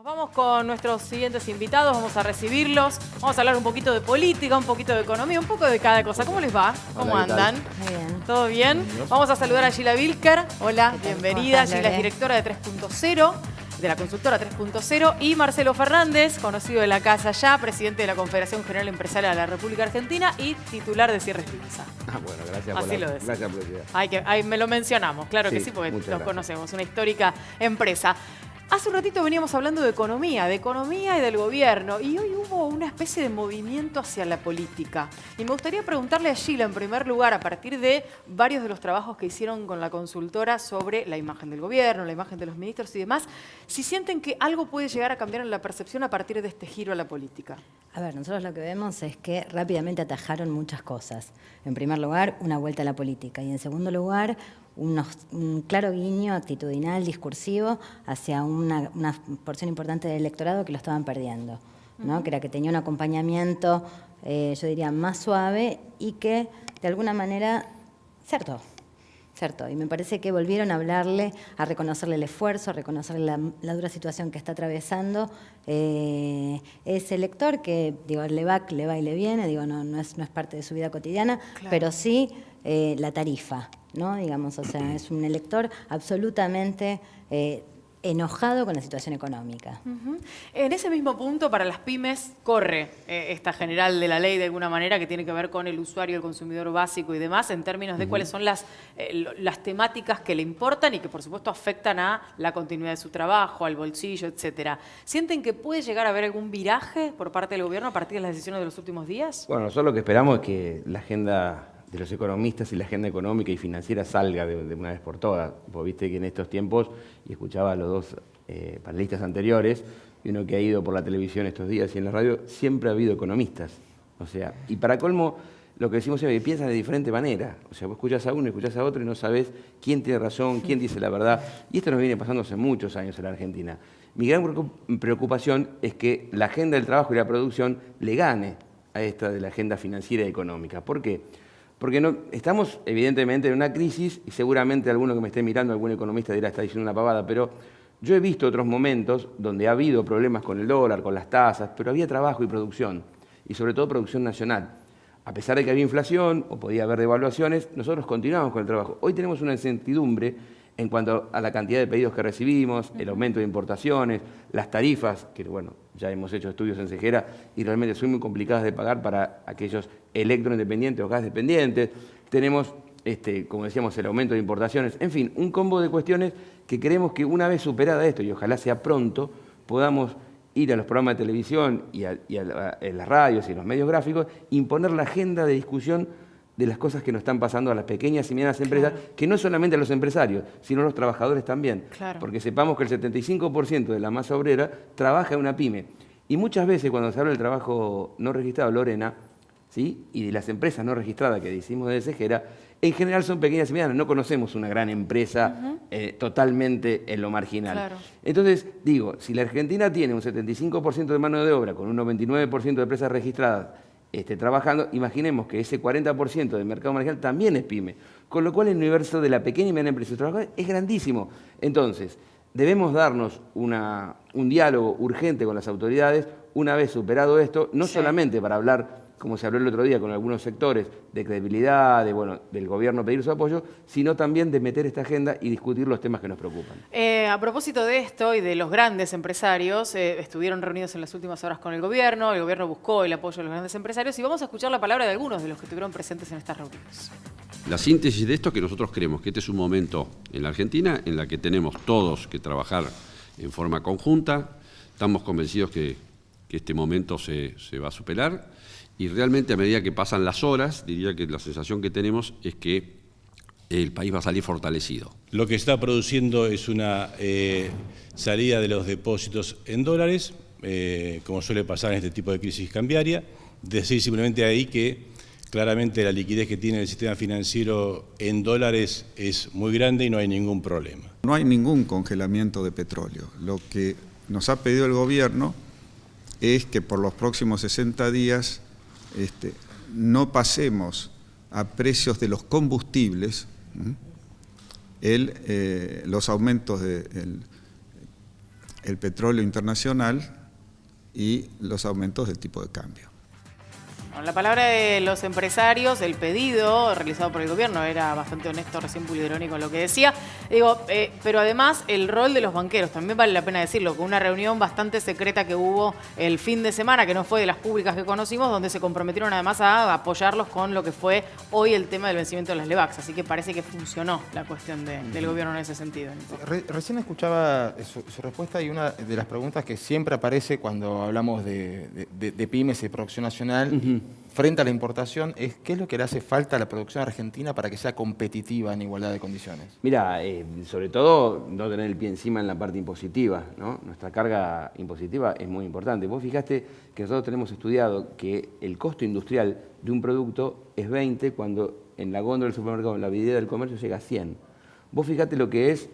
Vamos con nuestros siguientes invitados, vamos a recibirlos, vamos a hablar un poquito de política, un poquito de economía, un poco de cada cosa. ¿Cómo les va? ¿Cómo andan? Muy bien. ¿Todo bien? Vamos a saludar a Gila Vilker. Hola, bienvenida. Gila es directora de 3.0, de la consultora 3.0, y Marcelo Fernández, conocido de la casa ya, presidente de la Confederación General Empresarial de la República Argentina y titular de Cierres Pinza. Bueno, gracias Así lo por la publicidad. Ahí me lo mencionamos, claro que sí, porque los conocemos, una histórica empresa. Hace un ratito veníamos hablando de economía y del gobierno, y hoy hubo una especie de movimiento hacia la política. Y me gustaría preguntarle a Gila, en primer lugar, a partir de varios de los trabajos que hicieron con la consultora sobre la imagen del gobierno, la imagen de los ministros y demás, si sienten que algo puede llegar a cambiar en la percepción a partir de este giro a la política. A ver, nosotros lo que vemos es que rápidamente atajaron muchas cosas. En primer lugar, una vuelta a la política, y en segundo lugar, un claro guiño actitudinal, discursivo, hacia una porción importante del electorado que lo estaban perdiendo, ¿no? Que era que tenía un acompañamiento, yo diría, más suave y que, de alguna manera, cierto. Y me parece que volvieron a hablarle, a reconocerle el esfuerzo, a reconocerle la dura situación que está atravesando ese elector que, digo, le va y le viene, digo, no es parte de su vida cotidiana, claro, pero sí la tarifa, ¿no? Digamos, o sea, es un elector absolutamente enojado con la situación económica. En ese mismo punto, para las pymes, corre esta general de la ley de alguna manera que tiene que ver con el usuario, el consumidor básico y demás, en términos de cuáles son las temáticas que le importan y que, por supuesto, afectan a la continuidad de su trabajo, al bolsillo, etcétera. ¿Sienten que puede llegar a haber algún viraje por parte del gobierno a partir de las decisiones de los últimos días? Bueno, nosotros lo que esperamos es que la agenda de los economistas y la agenda económica y financiera salga de una vez por todas. Vos viste que en estos tiempos, y escuchaba a los dos panelistas anteriores, y uno que ha ido por la televisión estos días y en la radio, siempre ha habido economistas. O sea, y para colmo, lo que decimos siempre es que piensan de diferente manera. O sea, vos escuchás a uno y escuchás a otro y no sabés quién tiene razón, quién dice la verdad. Y esto nos viene pasando hace muchos años en la Argentina. Mi gran preocupación es que la agenda del trabajo y la producción le gane a esta de la agenda financiera y económica. ¿Por qué? Porque estamos evidentemente en una crisis y seguramente alguno que me esté mirando, algún economista dirá está diciendo una pavada, pero yo he visto otros momentos donde ha habido problemas con el dólar, con las tasas, pero había trabajo y producción, y sobre todo producción nacional. A pesar de que había inflación o podía haber devaluaciones, nosotros continuamos con el trabajo. Hoy tenemos una incertidumbre en cuanto a la cantidad de pedidos que recibimos, el aumento de importaciones, las tarifas, que bueno, ya hemos hecho estudios en Cejera y realmente son muy complicadas de pagar para aquellos electroindependientes o gas dependientes. Tenemos, como decíamos, el aumento de importaciones. En fin, un combo de cuestiones que creemos que una vez superada esto, y ojalá sea pronto, podamos ir a los programas de televisión y a las radios y los medios gráficos, imponer la agenda de discusión de las cosas que nos están pasando a las pequeñas y medianas empresas, claro, que no solamente a los empresarios, sino a los trabajadores también. Claro. Porque sepamos que el 75% de la masa obrera trabaja en una pyme. Y muchas veces cuando se habla del trabajo no registrado, Lorena, ¿sí?, y de las empresas no registradas que decimos de Cejera, en general son pequeñas y medianas, no conocemos una gran empresa totalmente en lo marginal. Claro. Entonces, digo, si la Argentina tiene un 75% de mano de obra con un 99% de empresas registradas trabajando, imaginemos que ese 40% del mercado marginal también es pyme, con lo cual el universo de la pequeña y mediana empresa de trabajadores es grandísimo. Entonces, debemos darnos un diálogo urgente con las autoridades una vez superado esto, no solamente para hablar, como se habló el otro día con algunos sectores, de credibilidad, del gobierno pedir su apoyo, sino también de meter esta agenda y discutir los temas que nos preocupan. A propósito de esto y de los grandes empresarios, estuvieron reunidos en las últimas horas con el gobierno buscó el apoyo de los grandes empresarios y vamos a escuchar la palabra de algunos de los que estuvieron presentes en estas reuniones. La síntesis de esto es que nosotros creemos que este es un momento en la Argentina en la que tenemos todos que trabajar en forma conjunta, estamos convencidos que este momento se va a superar. Y realmente a medida que pasan las horas, diría que la sensación que tenemos es que el país va a salir fortalecido. Lo que está produciendo es una salida de los depósitos en dólares, como suele pasar en este tipo de crisis cambiaria. Decir simplemente ahí que claramente la liquidez que tiene el sistema financiero en dólares es muy grande y no hay ningún problema. No hay ningún congelamiento de petróleo. Lo que nos ha pedido el gobierno es que por los próximos 60 días no pasemos a precios de los combustibles los aumentos el petróleo internacional y los aumentos del tipo de cambio. La palabra de los empresarios, el pedido realizado por el gobierno era bastante honesto, recién Pugliedroni con lo que decía. Pero además el rol de los banqueros, también vale la pena decirlo, con una reunión bastante secreta que hubo el fin de semana, que no fue de las públicas que conocimos, donde se comprometieron además a apoyarlos con lo que fue hoy el tema del vencimiento de las LEVAX. Así que parece que funcionó la cuestión del gobierno en ese sentido. Recién escuchaba su respuesta y una de las preguntas que siempre aparece cuando hablamos de pymes y de producción nacional, frente a la importación, es ¿qué es lo que le hace falta a la producción argentina para que sea competitiva en igualdad de condiciones? Mira, sobre todo no tener el pie encima en la parte impositiva, ¿no? Nuestra carga impositiva es muy importante. Vos fijaste que nosotros tenemos estudiado que el costo industrial de un producto es 20 cuando en la góndola del supermercado, en la vidriera del comercio, llega a 100. Vos fijate lo que es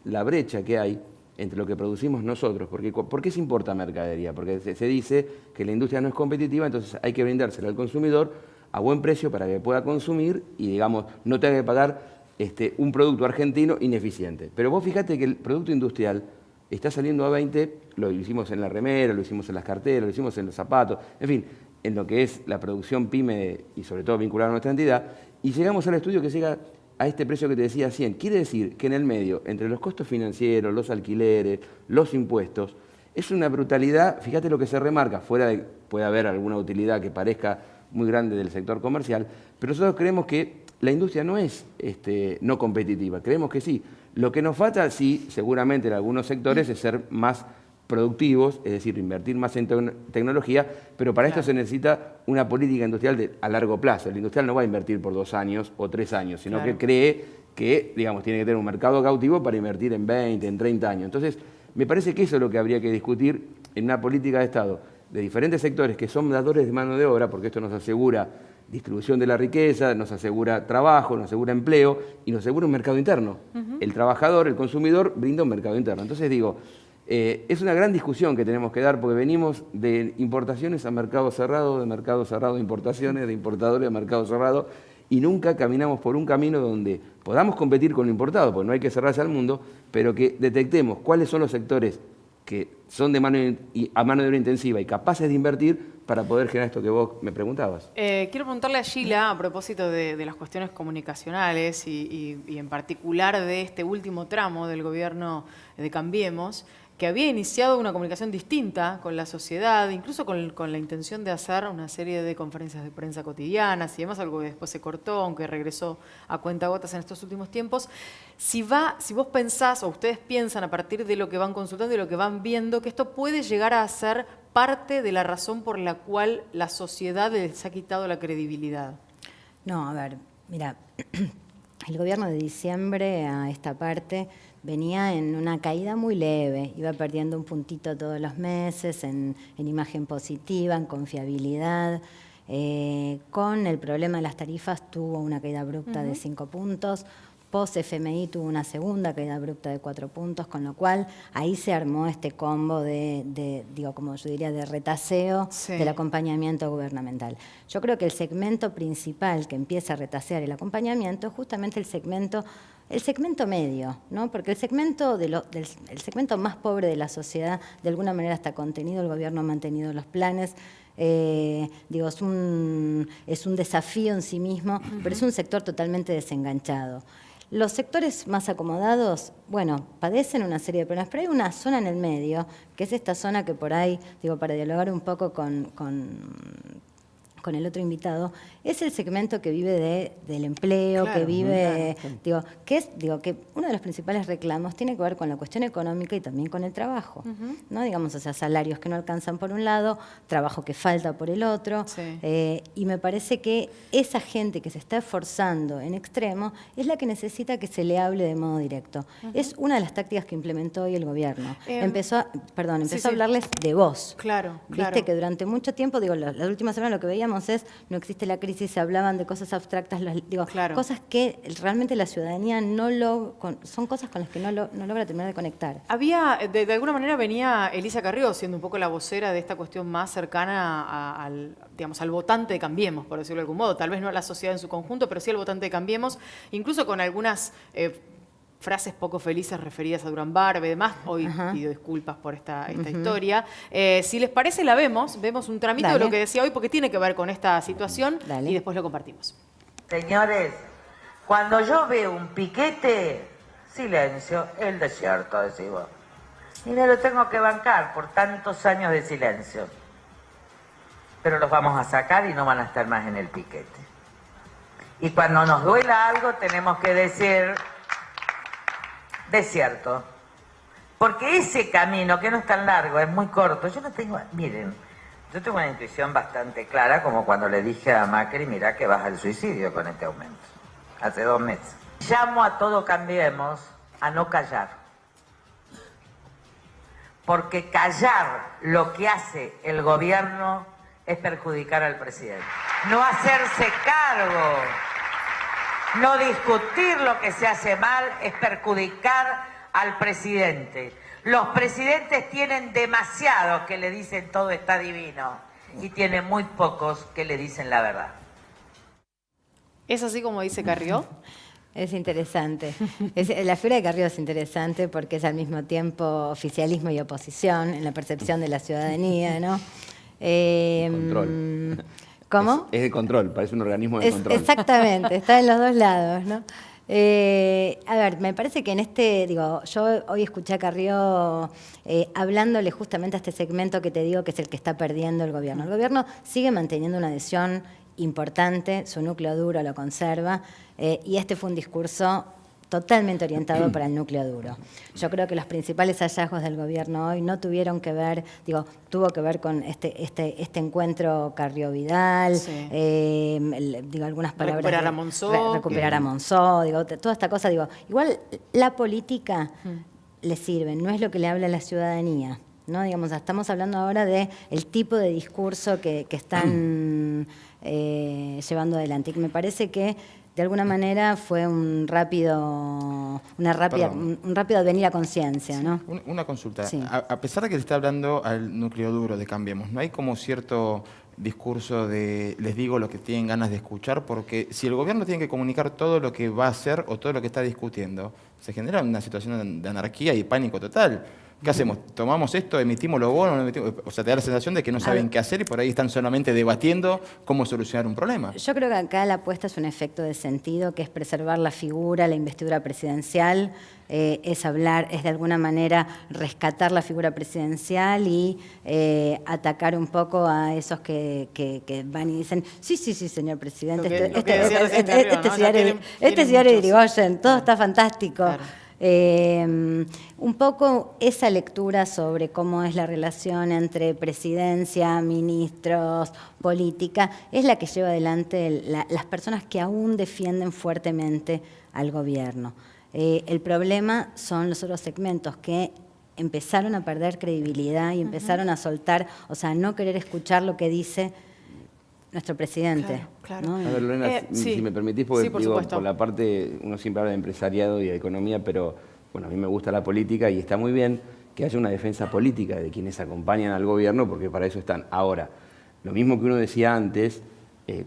la brecha que hay entre lo que producimos nosotros. ¿Por qué se importa mercadería? Porque se dice que la industria no es competitiva, entonces hay que brindársela al consumidor a buen precio para que pueda consumir y, digamos, no tenga que pagar un producto argentino ineficiente. Pero vos fíjate que el producto industrial está saliendo a 20, lo hicimos en la remera, lo hicimos en las carteras, lo hicimos en los zapatos, en fin, en lo que es la producción pyme y sobre todo vinculada a nuestra entidad, y llegamos al estudio que llega a este precio que te decía 100. Quiere decir que en el medio, entre los costos financieros, los alquileres, los impuestos, es una brutalidad. Fíjate lo que se remarca, fuera de puede haber alguna utilidad que parezca muy grande del sector comercial, pero nosotros creemos que la industria no es no competitiva, creemos que sí. Lo que nos falta, sí, seguramente en algunos sectores, es ser más productivos, es decir, invertir más en tecnología, pero para esto se necesita una política industrial a largo plazo. El industrial no va a invertir por 2 años o 3 años, sino que cree que, digamos, tiene que tener un mercado cautivo para invertir en 20, en 30 años. Entonces, me parece que eso es lo que habría que discutir en una política de Estado de diferentes sectores que son dadores de mano de obra, porque esto nos asegura distribución de la riqueza, nos asegura trabajo, nos asegura empleo y nos asegura un mercado interno. El trabajador, el consumidor, brinda un mercado interno. Entonces digo, es una gran discusión que tenemos que dar porque venimos de importaciones a mercado cerrado, de mercado cerrado a importaciones, de importadores a mercado cerrado, y nunca caminamos por un camino donde podamos competir con lo importado, porque no hay que cerrarse al mundo, pero que detectemos cuáles son los sectores que son a mano de obra intensiva y capaces de invertir para poder generar esto que vos me preguntabas. Quiero preguntarle a Gila, a propósito de las cuestiones comunicacionales y en particular de este último tramo del gobierno de Cambiemos, que había iniciado una comunicación distinta con la sociedad, incluso con la intención de hacer una serie de conferencias de prensa cotidianas y demás, algo que después se cortó, aunque regresó a cuentagotas en estos últimos tiempos. Si vos pensás, o ustedes piensan a partir de lo que van consultando y lo que van viendo, que esto puede llegar a ser parte de la razón por la cual la sociedad les ha quitado la credibilidad. No, a ver, mira, el gobierno de diciembre a esta parte venía en una caída muy leve, iba perdiendo un puntito todos los meses en imagen positiva, en confiabilidad. Con el problema de las tarifas tuvo una caída abrupta de 5 puntos. Post-FMI tuvo una segunda caída abrupta de 4 puntos, con lo cual ahí se armó este combo digo, como yo diría, de retaseo del acompañamiento gubernamental. Yo creo que el segmento principal que empieza a retasear el acompañamiento es justamente el segmento medio, ¿no? Porque el segmento el segmento más pobre de la sociedad, de alguna manera está contenido, el gobierno ha mantenido los planes. Digo, es un desafío en sí mismo, pero es un sector totalmente desenganchado. Los sectores más acomodados, bueno, padecen una serie de problemas, pero hay una zona en el medio, que es esta zona que por ahí, digo, para dialogar un poco con el otro invitado, es el segmento que vive del empleo, claro, que vive, claro. Que uno de los principales reclamos tiene que ver con la cuestión económica y también con el trabajo, ¿no? Digamos, o sea, salarios que no alcanzan por un lado, trabajo que falta por el otro, y me parece que esa gente que se está esforzando en extremo es la que necesita que se le hable de modo directo. Es una de las tácticas que implementó hoy el gobierno. Empezó a hablarles de voz. Claro, Viste que durante mucho tiempo, digo, las últimas semanas lo que veíamos es, no existe la crisis, se hablaban de cosas abstractas, cosas que realmente la ciudadanía son cosas con las que no logra terminar de conectar. De alguna manera venía Elisa Carrió siendo un poco la vocera de esta cuestión más cercana al votante de Cambiemos, por decirlo de algún modo, tal vez no a la sociedad en su conjunto, pero sí al votante de Cambiemos, incluso con algunas frases poco felices referidas a Durán Barbe y demás. Hoy pido disculpas por esta historia. Si les parece, la vemos un tramito de lo que decía hoy, porque tiene que ver con esta situación y después lo compartimos. Señores, cuando yo veo un piquete, silencio, el desierto, decimos. Y no lo tengo que bancar por tantos años de silencio. Pero los vamos a sacar y no van a estar más en el piquete. Y cuando nos duela algo tenemos que decir desierto. Porque ese camino, que no es tan largo, es muy corto. Yo no tengo... Miren, yo tengo una intuición bastante clara, como cuando le dije a Macri, mirá que baja el suicidio con este aumento. Hace 2 meses. Llamo a todo Cambiemos a no callar. Porque callar lo que hace el gobierno es perjudicar al presidente. No hacerse cargo, no discutir lo que se hace mal es perjudicar al presidente. Los presidentes tienen demasiados que le dicen todo está divino y tienen muy pocos que le dicen la verdad. ¿Es así como dice Carrió? Es interesante. La figura de Carrió es interesante porque es al mismo tiempo oficialismo y oposición en la percepción de la ciudadanía, ¿no? Control. ¿Cómo? Es de control, parece un organismo de control. Exactamente, está en los dos lados, ¿no? A ver, me parece que en yo hoy escuché a Carrió hablándole justamente a este segmento que te digo que es el que está perdiendo el gobierno. El gobierno sigue manteniendo una adhesión importante, su núcleo duro lo conserva, y este fue un discurso totalmente orientado para el núcleo duro. Yo creo que los principales hallazgos del gobierno hoy no tuvieron que ver, tuvo que ver con este encuentro Carrió-Vidal, algunas palabras... Recuperar a Monzó. Recuperar a Monzó, toda esta cosa, igual la política le sirve, no es lo que le habla a la ciudadanía, ¿no? Estamos hablando ahora de el tipo de discurso que están llevando adelante. Y me parece que de alguna manera fue un rápido advenir a conciencia, ¿no? Una consulta. Sí. A pesar de que se está hablando al núcleo duro de Cambiemos, ¿no hay como cierto discurso de les digo lo que tienen ganas de escuchar? Porque si el gobierno tiene que comunicar todo lo que va a hacer o todo lo que está discutiendo, se genera una situación de anarquía y pánico total. ¿Qué hacemos? ¿Tomamos esto, emitimos los bonos? No emitimos? O sea, te da la sensación de que no saben qué hacer y por ahí están solamente debatiendo cómo solucionar un problema. Yo creo que acá la apuesta es un efecto de sentido, que es preservar la figura, la investidura presidencial, es de alguna manera rescatar la figura presidencial y atacar un poco a esos que van y dicen, sí, señor presidente, este señor Irigoyen, todo está fantástico. Claro. Un poco esa lectura sobre cómo es la relación entre presidencia, ministros, política, es la que lleva adelante las personas que aún defienden fuertemente al gobierno. El problema son los otros segmentos que empezaron a perder credibilidad y empezaron a soltar, no querer escuchar lo que dice nuestro presidente. Claro. ¿no? A ver, Lorena, si me permitís, porque por la parte, uno siempre habla de empresariado y de economía, pero bueno, a mí me gusta la política y está muy bien que haya una defensa política de quienes acompañan al gobierno, porque para eso están. Ahora, lo mismo que uno decía antes,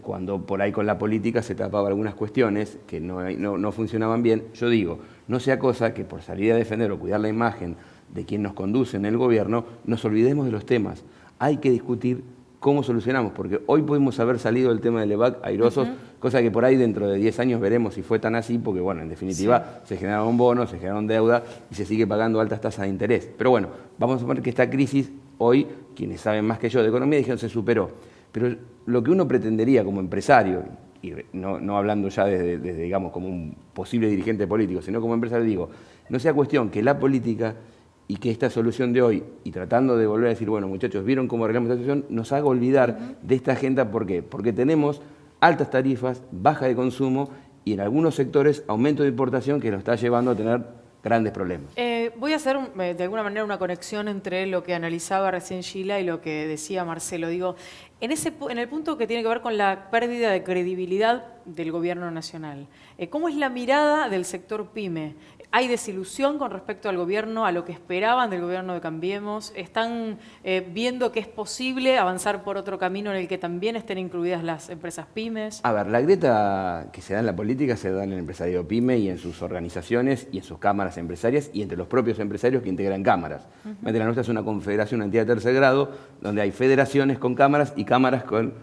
cuando por ahí con la política se tapaban algunas cuestiones que no funcionaban bien, yo digo, no sea cosa que por salir a defender o cuidar la imagen de quien nos conduce en el gobierno, nos olvidemos de los temas. Hay que discutir cómo solucionamos, porque hoy pudimos haber salido del tema del EVAC airosos, cosa que por ahí dentro de 10 años veremos si fue tan así, porque bueno, en definitiva se generaron bonos, se generaron deuda y se sigue pagando altas tasas de interés. Pero bueno, vamos a suponer que esta crisis hoy, quienes saben más que yo de economía, dijeron se superó. Pero lo que uno pretendería como empresario, y no hablando ya desde digamos como un posible dirigente político, sino como empresario, digo, no sea cuestión que la política y que esta solución de hoy, y tratando de volver a decir, bueno, muchachos, ¿vieron cómo arreglamos esta situación? Nos haga olvidar de esta agenda. ¿Por qué? Porque tenemos altas tarifas, baja de consumo y en algunos sectores aumento de importación que nos está llevando a tener grandes problemas. Voy a hacer de alguna manera una conexión entre lo que analizaba recién Sheila y lo que decía Marcelo. Digo, en el punto que tiene que ver con la pérdida de credibilidad del gobierno nacional, ¿cómo es la mirada del sector PYME? ¿Hay desilusión con respecto al gobierno, a lo que esperaban del gobierno de Cambiemos? ¿Están viendo que es posible avanzar por otro camino en el que también estén incluidas las empresas pymes? A ver, la grieta que se da en la política se da en el empresario pyme y en sus organizaciones y en sus cámaras empresarias y entre los propios empresarios que integran cámaras. La nuestra es una confederación, una entidad de tercer grado, donde hay federaciones con cámaras y cámaras con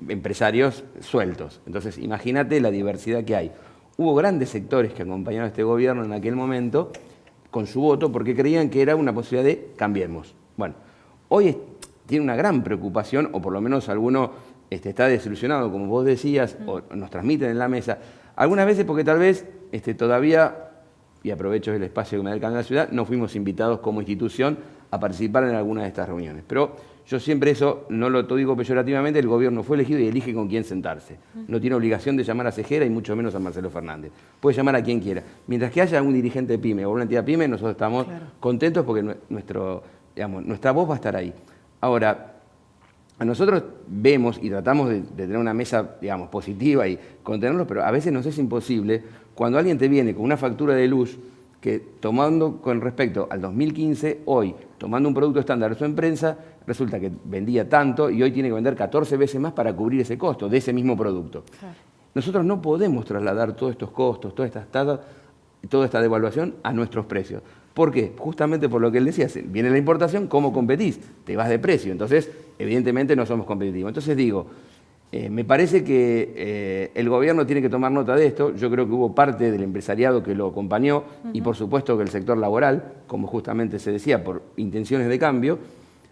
empresarios sueltos. Entonces, imagínate la diversidad que hay. Hubo grandes sectores que acompañaron a este gobierno en aquel momento con su voto porque creían que era una posibilidad de Cambiemos. Bueno, hoy tiene una gran preocupación, o por lo menos alguno está desilusionado, como vos decías, o nos transmiten en la mesa, algunas veces porque tal vez todavía, y aprovecho el espacio que me da el canal de la ciudad, no fuimos invitados como institución a participar en alguna de estas reuniones. Pero yo siempre eso, no lo digo peyorativamente, el gobierno fue elegido y elige con quién sentarse. No tiene obligación de llamar a Cejera y mucho menos a Marcelo Fernández. Puede llamar a quien quiera. Mientras que haya un dirigente pyme o una entidad pyme, nosotros estamos contentos porque nuestra voz va a estar ahí. Ahora, nosotros vemos y tratamos de tener una mesa, positiva y contenerlos, pero a veces nos es imposible cuando alguien te viene con una factura de luz que tomando con respecto al 2015, hoy, tomando un producto estándar de su empresa, resulta que vendía tanto y hoy tiene que vender 14 veces más para cubrir ese costo de ese mismo producto. Claro. Nosotros no podemos trasladar todos estos costos, todas estas tasas, toda esta devaluación a nuestros precios. ¿Por qué? Justamente por lo que él decía, viene la importación, ¿cómo competís? Te vas de precio, entonces evidentemente no somos competitivos. Entonces digo, me parece que el gobierno tiene que tomar nota de esto. Yo creo que hubo parte del empresariado que lo acompañó y por supuesto que el sector laboral, como justamente se decía, por intenciones de cambio,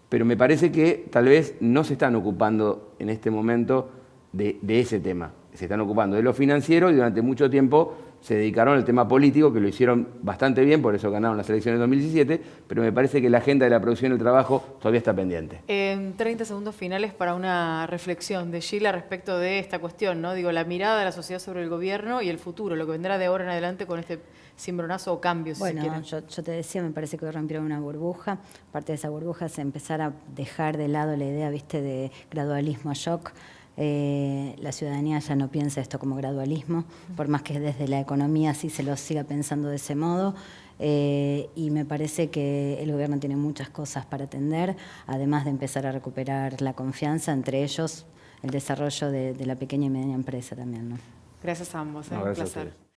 pero me parece que tal vez no se están ocupando en este momento de ese tema. Se están ocupando de lo financiero y durante mucho tiempo se dedicaron al tema político, que lo hicieron bastante bien, por eso ganaron las elecciones de 2017, pero me parece que la agenda de la producción y el trabajo todavía está pendiente. En 30 segundos finales para una reflexión de Sheila respecto de esta cuestión, ¿no? Digo, la mirada de la sociedad sobre el gobierno y el futuro, lo que vendrá de ahora en adelante con este cimbronazo o cambio, si se quiere. Bueno, yo te decía, me parece que hoy rompieron una burbuja. Parte de esa burbuja es empezar a dejar de lado la idea, viste, de gradualismo shock. La ciudadanía ya no piensa esto como gradualismo, por más que desde la economía sí se lo siga pensando de ese modo, y me parece que el gobierno tiene muchas cosas para atender, además de empezar a recuperar la confianza, entre ellos el desarrollo de la pequeña y mediana empresa también, ¿no? Gracias a ambos, un placer.